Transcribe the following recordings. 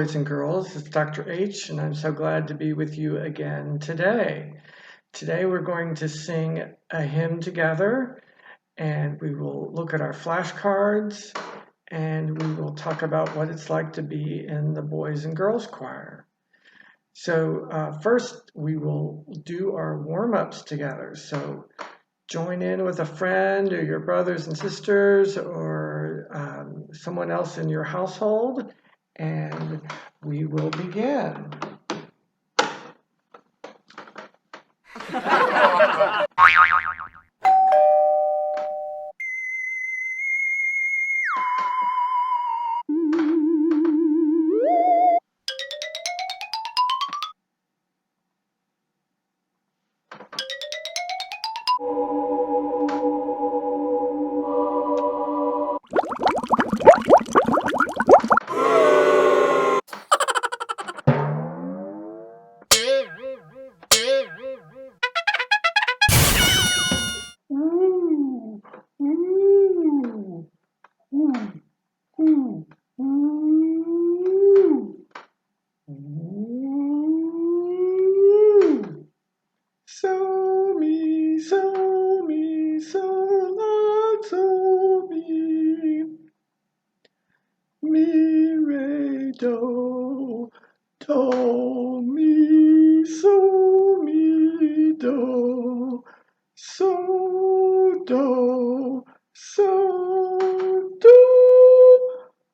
boys and girls. It's Dr. H, and I'm so glad to be with you again today. Today we're going to sing a hymn together, and we will look at our flashcards, and we will talk about what it's like to be in the boys and girls choir. So first we will do our warm-ups together. So join in with a friend or your brothers and sisters or someone else in your household, and we will begin. So mi, so mi, so la, so mi, mi, re, do, mi, so mi, do, so, do, so, do,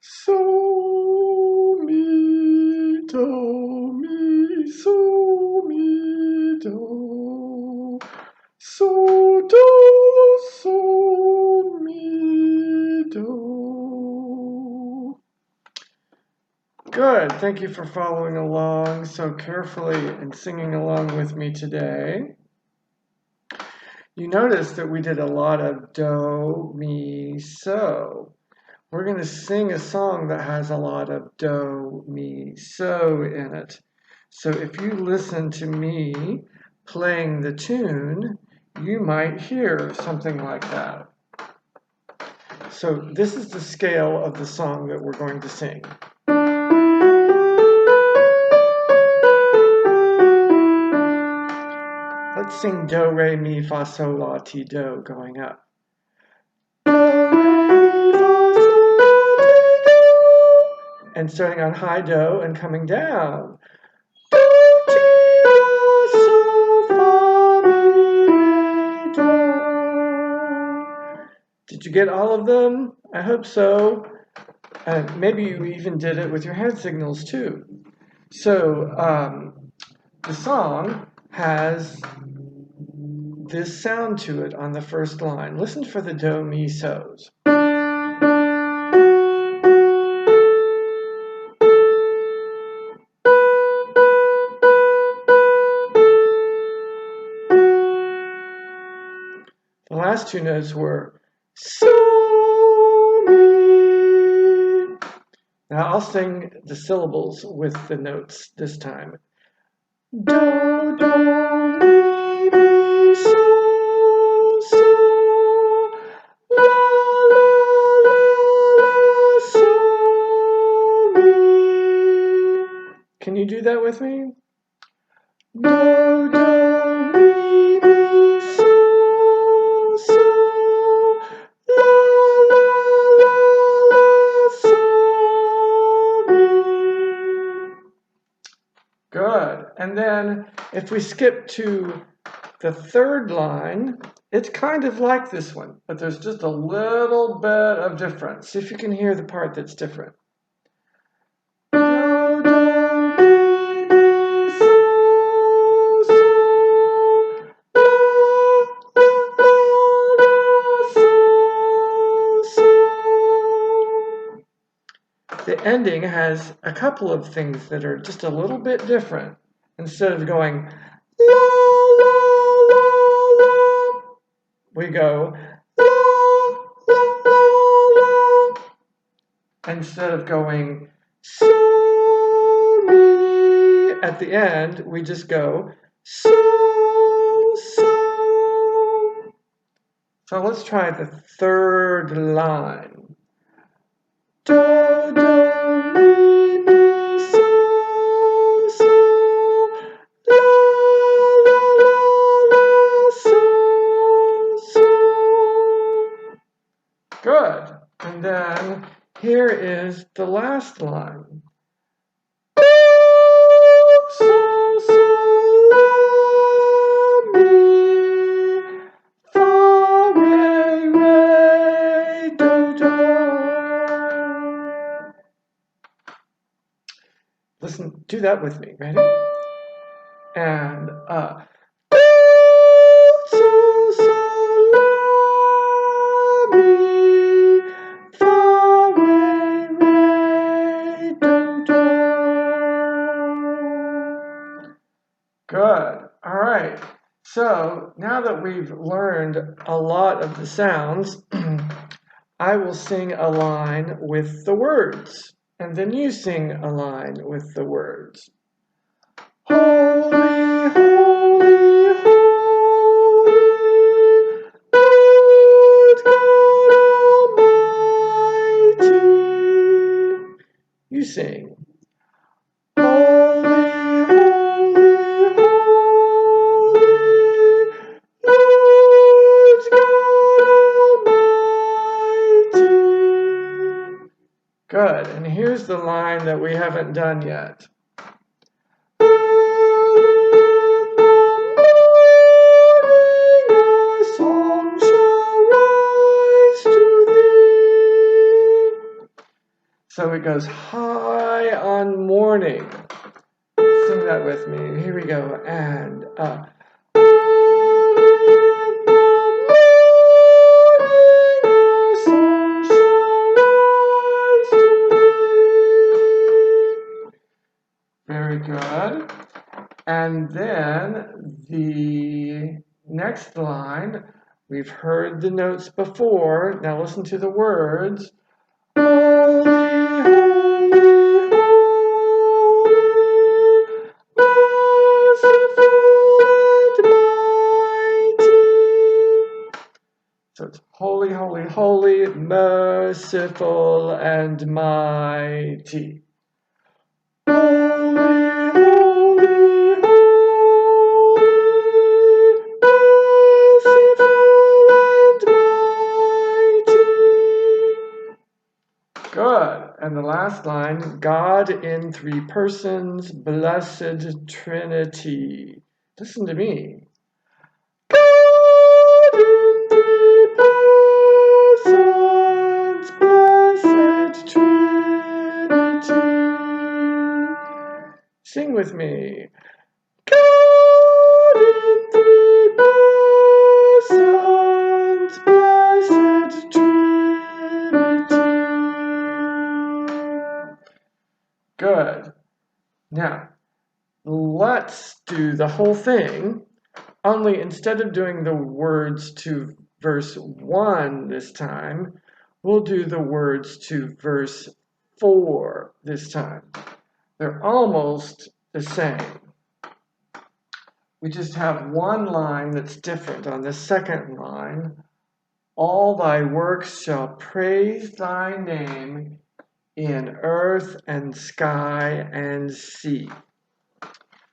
so, mi, do, mi, so, mi, do, so, do, so, mi, do. Good. Thank you for following along so carefully and singing along with me today. You notice that we did a lot of do, mi, so. We're going to sing a song that has a lot of do, mi, so in it. So if you listen to me playing the tune, you might hear something like that. So this is the scale of the song that we're going to sing. Let's sing do, re, mi, fa, sol, la, ti, do going up. And starting on high do and coming down. Do, ti, la, sol, fa, mi, re, do. Did you get all of them? I hope so. Maybe you even did it with your hand signals too. So the song has this sound to it on the first line. Listen for the do, mi, so's. The last two notes were so, mi. Now I'll sing the syllables with the notes this time. Do, do, mi, mi, so, so, la, la, la, la, so, mi. Can you do that with me? Do, do, mi, mi, so, so, la, la, la, la, so, mi. Good. And then if we skip to the third line, it's kind of like this one, but there's just a little bit of difference. See if you can hear the part that's different. Do, do, mi, mi, so, so, la, la, la, la, so, so. The ending has a couple of things that are just a little bit different. Instead of going la, la, la, la, we go la, la, la, la. Instead of going so, mi, at the end, we just go so, so. So let's try the third line. Do, do, mi, mi, so, the last line. Listen, do that with me. Ready? And Good. All right. So now that we've learned a lot of the sounds, I will sing a line with the words, and then you sing a line with the words. Holy, holy, holy, Lord God Almighty. You sing. Holy, holy, holy, Lord God Almighty. Good. And here's the line that we haven't done yet. So it goes high on morning. Sing that with me. Here we go. And very good. And then the next line, we've heard the notes before. Now listen to the words. Holy, holy, holy, merciful and mighty. So it's holy, holy, holy, merciful and mighty. Holy, holy, holy, merciful and mighty. Good. And the last line, God in three persons, blessed Trinity. Listen to me. God in three persons, blessed Trinity. Sing with me. God in three persons, blessed Trinity. Good. Now, let's do the whole thing, only instead of doing the words to verse 1 this time, we'll do the words to verse 4 this time. They're almost the same. We just have one line that's different. On the second line, all thy works shall praise thy name in earth and sky and sea.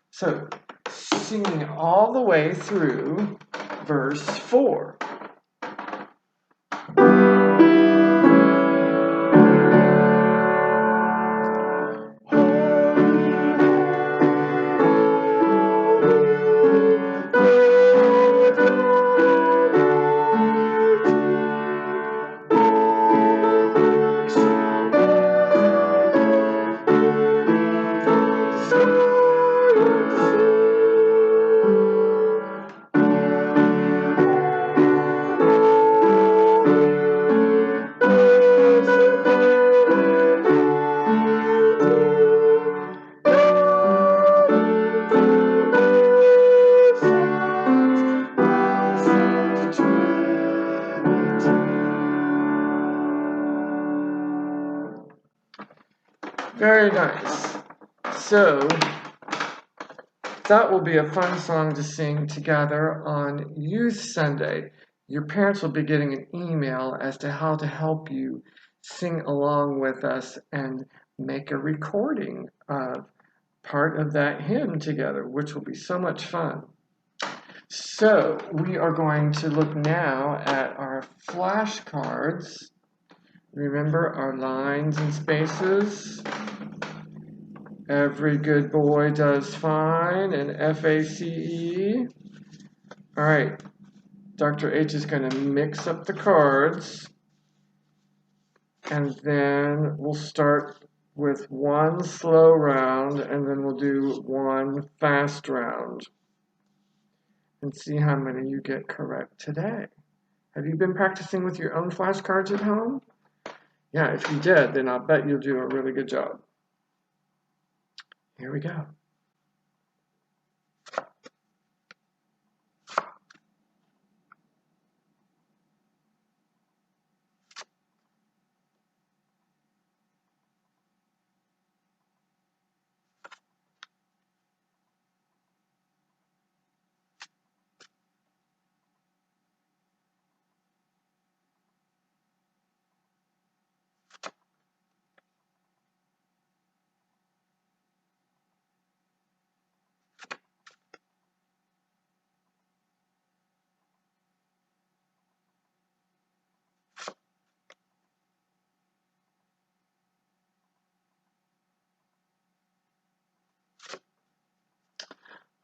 So, singing all the way through verse 4. Very nice. So, that will be a fun song to sing together on Youth Sunday. Your parents will be getting an email as to how to help you sing along with us and make a recording of part of that hymn together, which will be so much fun. So, we are going to look now at our flashcards Remember our lines and spaces. Every good boy does fine, and FACE. All right, Dr. H is going to mix up the cards, and then we'll start with one slow round, and then we'll do one fast round, and see how many you get correct today. Have you been practicing with your own flashcards at home? Yeah, if you did, then I'll bet you'll do a really good job. Here we go.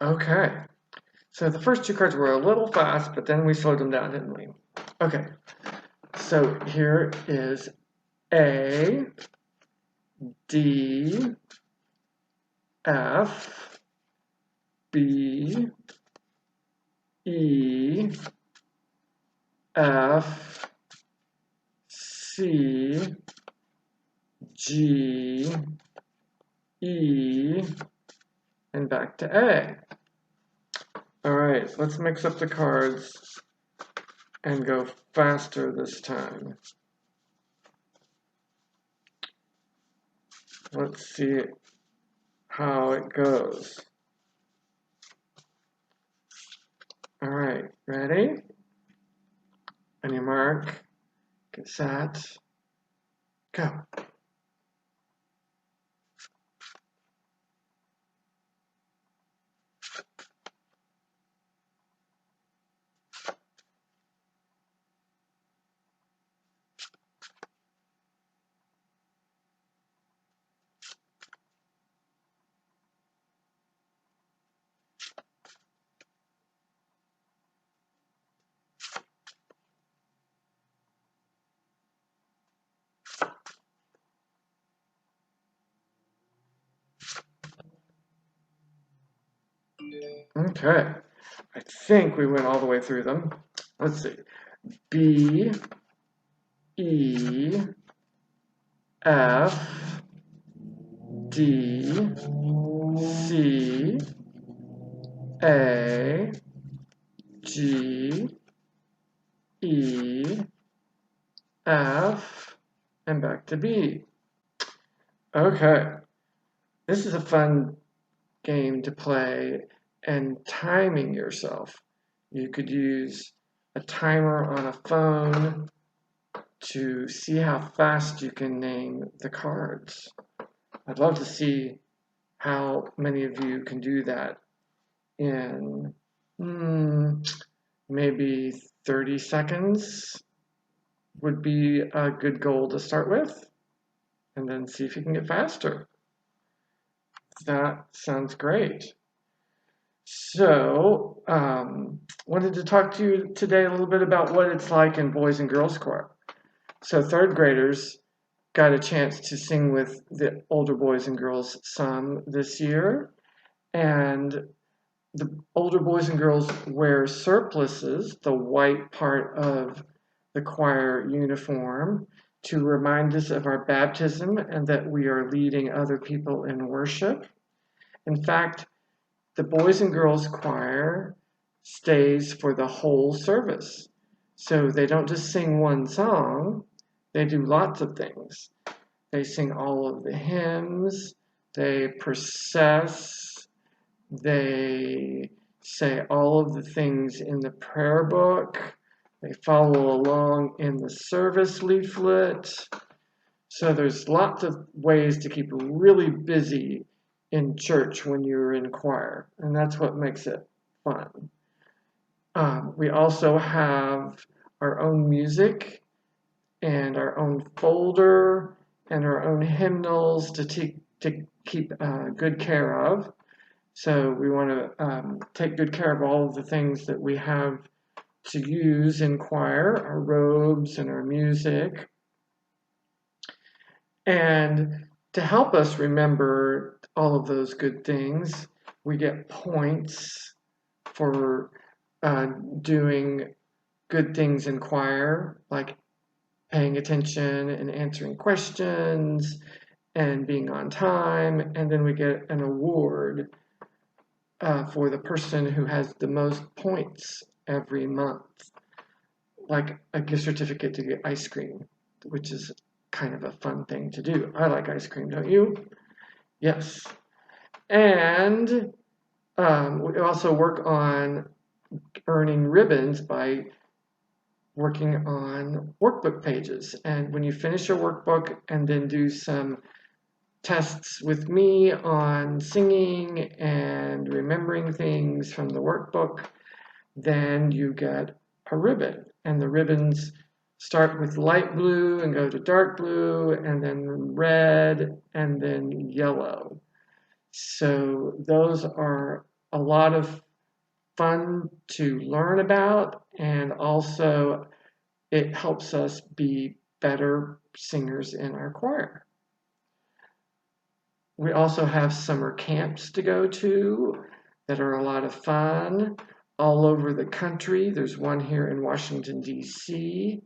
Okay, so the first two cards were a little fast, but then we slowed them down, didn't we? Okay, so here is A, D, F, B, E, F, C, G, E, and back to A. All right, let's mix up the cards and go faster this time. Let's see how it goes. All right, ready? On your mark, get set, go. Okay, I think we went all the way through them. Let's see. B, E, F, D, C, A, G, E, F, and back to B. Okay, this is a fun game to play and timing yourself. You could use a timer on a phone to see how fast you can name the cards. I'd love to see how many of you can do that in maybe 30 seconds would be a good goal to start with, and then see if you can get faster. That sounds great. So, wanted to talk to you today a little bit about what it's like in Boys and Girls Choir. So third graders got a chance to sing with the older boys and girls some this year, and the older boys and girls wear surplices, the white part of the choir uniform, to remind us of our baptism and that we are leading other people in worship. In fact, the boys and girls choir stays for the whole service. So they don't just sing one song, they do lots of things. They sing all of the hymns, they process, they say all of the things in the prayer book, they follow along in the service leaflet. So there's lots of ways to keep really busy in church when you're in choir, and that's what makes it fun. We also have our own music and our own folder and our own hymnals to keep good care of. So we want to take good care of all of the things that we have to use in choir, our robes and our music. And to help us remember all of those good things, we get points for doing good things in choir, like paying attention and answering questions and being on time. And then we get an award for the person who has the most points every month, like a gift certificate to get ice cream, which is kind of a fun thing to do. I like ice cream, don't you? Yes. And we also work on earning ribbons by working on workbook pages. And when you finish your workbook and then do some tests with me on singing and remembering things from the workbook, then you get a ribbon. And the ribbons start with light blue and go to dark blue and then red and then yellow. So those are a lot of fun to learn about, and also it helps us be better singers in our choir. We also have summer camps to go to that are a lot of fun all over the country. There's one here in Washington, D.C.,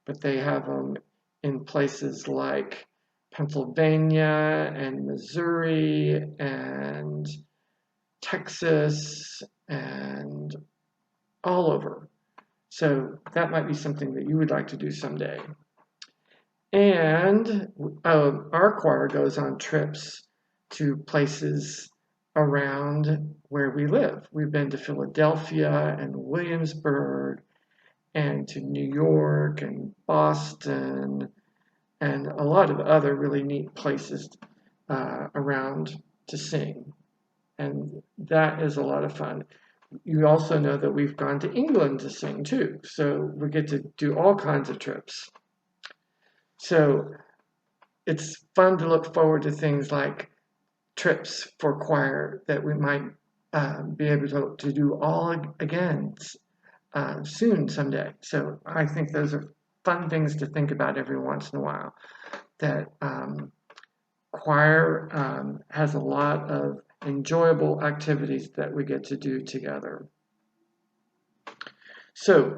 but they have them in places like Pennsylvania and Missouri and Texas and all over. So that might be something that you would like to do someday. And our choir goes on trips to places around where we live. We've been to Philadelphia and Williamsburg and to New York and Boston and a lot of other really neat places around to sing. And that is a lot of fun. You also know that we've gone to England to sing too. So we get to do all kinds of trips. So it's fun to look forward to things like trips for choir that we might be able to do all again soon someday. So I think those are fun things to think about every once in a while. That choir has a lot of enjoyable activities that we get to do together. So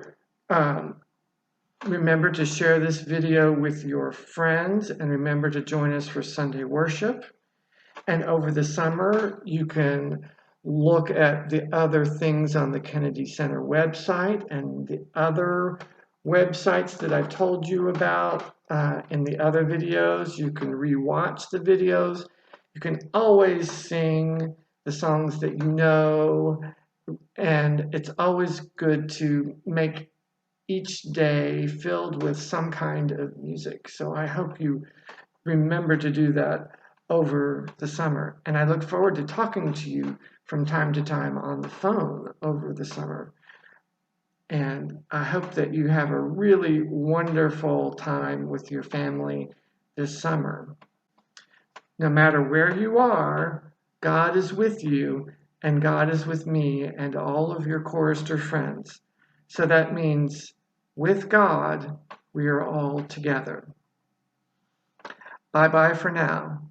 remember to share this video with your friends, and remember to join us for Sunday worship. And over the summer, you can look at the other things on the Kennedy Center website and the other websites that I've told you about in the other videos. You can rewatch the videos. You can always sing the songs that you know, and it's always good to make each day filled with some kind of music. So I hope you remember to do that over the summer. And I look forward to talking to you from time to time on the phone over the summer. And I hope that you have a really wonderful time with your family this summer. No matter where you are, God is with you, and God is with me and all of your chorister friends. So that means with God, we are all together. Bye-bye for now.